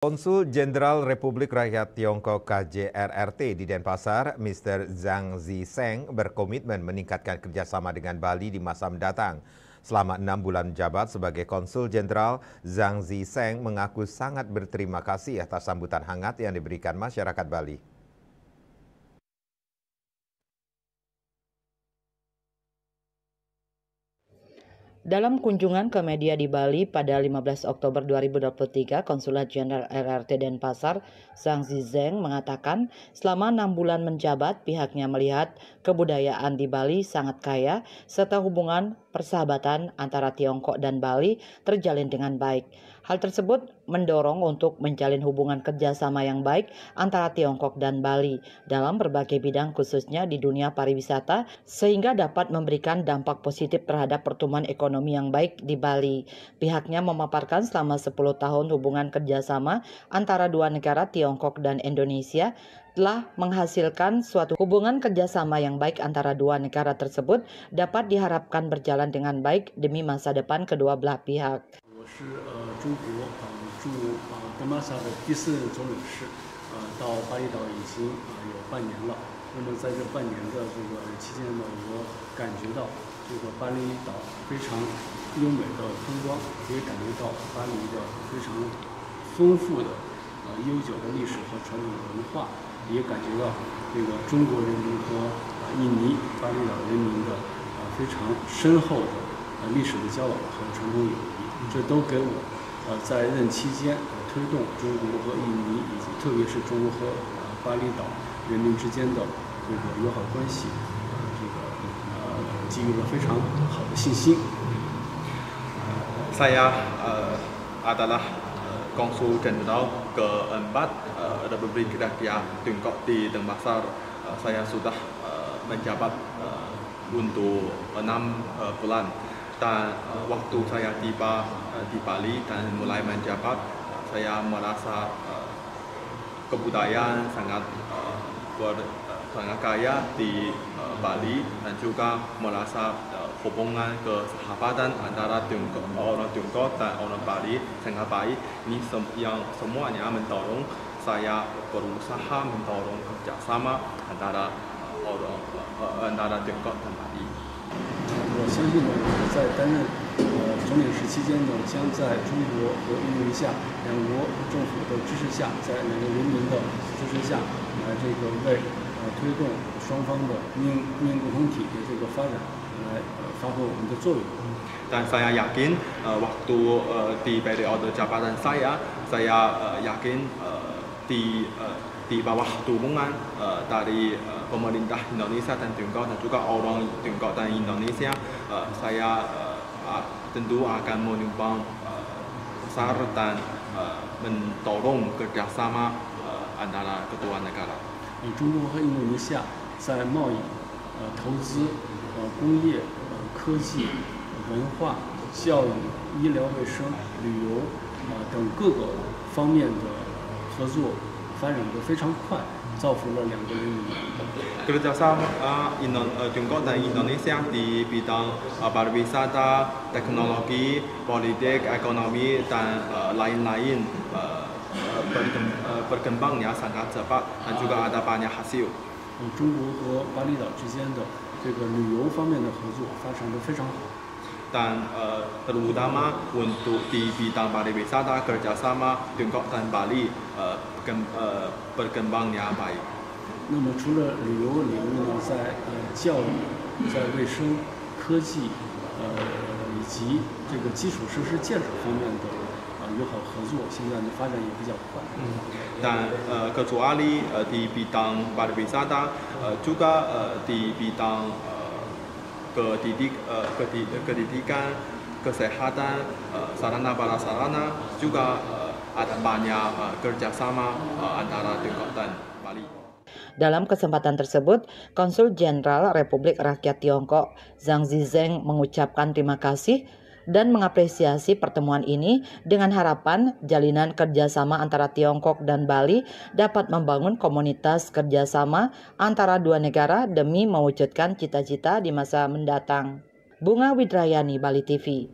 Konsul Jenderal Republik Rakyat Tiongkok KJRRT di Denpasar, Mr. Zhang Ziseng berkomitmen meningkatkan kerjasama dengan Bali di masa mendatang. Selama 6 bulan menjabat sebagai Konsul Jenderal, Zhang Ziseng mengaku sangat berterima kasih atas sambutan hangat yang diberikan masyarakat Bali. Dalam kunjungan ke media di Bali pada 15 Oktober 2023, Konsulat Jenderal RRT Denpasar, Zhang Ziseng mengatakan selama 6 bulan menjabat, pihaknya melihat kebudayaan di Bali sangat kaya, serta hubungan persahabatan antara Tiongkok dan Bali terjalin dengan baik. Hal tersebut mendorong untuk menjalin hubungan kerjasama yang baik antara Tiongkok dan Bali dalam berbagai bidang khususnya di dunia pariwisata sehingga dapat memberikan dampak positif terhadap pertumbuhan ekonomi yang baik di Bali. Pihaknya memaparkan selama 10 tahun hubungan kerjasama antara dua negara Tiongkok dan Indonesia telah menghasilkan suatu hubungan kerjasama yang baik antara dua negara tersebut dapat diharapkan berjalan dengan baik demi masa depan kedua belah pihak. 中国驻登巴萨的第4任总领事，到巴厘岛已经有半年了。那么在这半年的这个期间呢，我感觉到这个巴厘岛非常优美的风光，也感觉到巴黎的非常丰富的悠久的历史和传统文化，也感觉到这个中国人民和印尼巴厘岛人民的非常深厚的历史的交往和传统友谊，这都给我在任期间推动中国和印尼以及特别是中国和巴厘岛人民之间的这个友好关系，给予了非常好的信心。Saya adalah Konsul Jenderal keempat Republik Rakyat Tiongkok di Denpasar. Saya sudah menjabat untuk 6 bulan. Dan waktu saya tiba di Bali dan mulai menjabat, saya merasa kebudayaan sangat kaya di Bali dan juga merasa hubungan kesahabatan antara orang Tiongkok dan orang Bali sangat baik. Ini yang semuanya mendorong saya berusaha mendorong kerjasama antara Tiongkok dan Bali. 我相信呢，在担任总领事期间呢，将在中国和印度尼西亚两国政府的支持下，在两个人民的支持下，这个为推动双方的命运共同体的这个发展来发挥我们的作用。Dan saya yakin waktu di periode jabatan saya yakin di bawah dukungan dari pemerintah Indonesia dan Tiongkok dan juga orang Tiongkok dan Indonesia, saya tentu akan menyumbang besar dan mendorong kerjasama antara kedua negara. 中国和印度尼西亚在贸易、投资、工业、科技、文化、教育、医疗卫生、旅游等各个方面的合作发展得非常快，造福了两个人民。 Kerjasama Tiongkok dan Indonesia di bidang pariwisata, teknologi, politik, ekonomi dan lain-lain berkembangnya sangat cepat dan juga ada banyak hasil. 中国和巴厘岛之间的这个旅游方面的合作发展得非常好。 Dan terutama untuk di bidang pariwisata kerjasama Tiongkok dan Bali berkembangnya baik. 那么除了旅游领域呢，在教育、在卫生、科技以及这个基础设施建设方面的友好合作，现在的发展也比较快。Dan kecuali di bidang pariwisata juga di bidang pendidikan, kesehatan, sarana prasarana juga ada banyak kerjasama antara Tiongkok dan Bali. Dalam kesempatan tersebut, Konsul Jenderal Republik Rakyat Tiongkok Zhang Ziseng mengucapkan terima kasih dan mengapresiasi pertemuan ini dengan harapan jalinan kerjasama antara Tiongkok dan Bali dapat membangun komunitas kerjasama antara dua negara demi mewujudkan cita-cita di masa mendatang. Bunga Widrayani, Bali TV.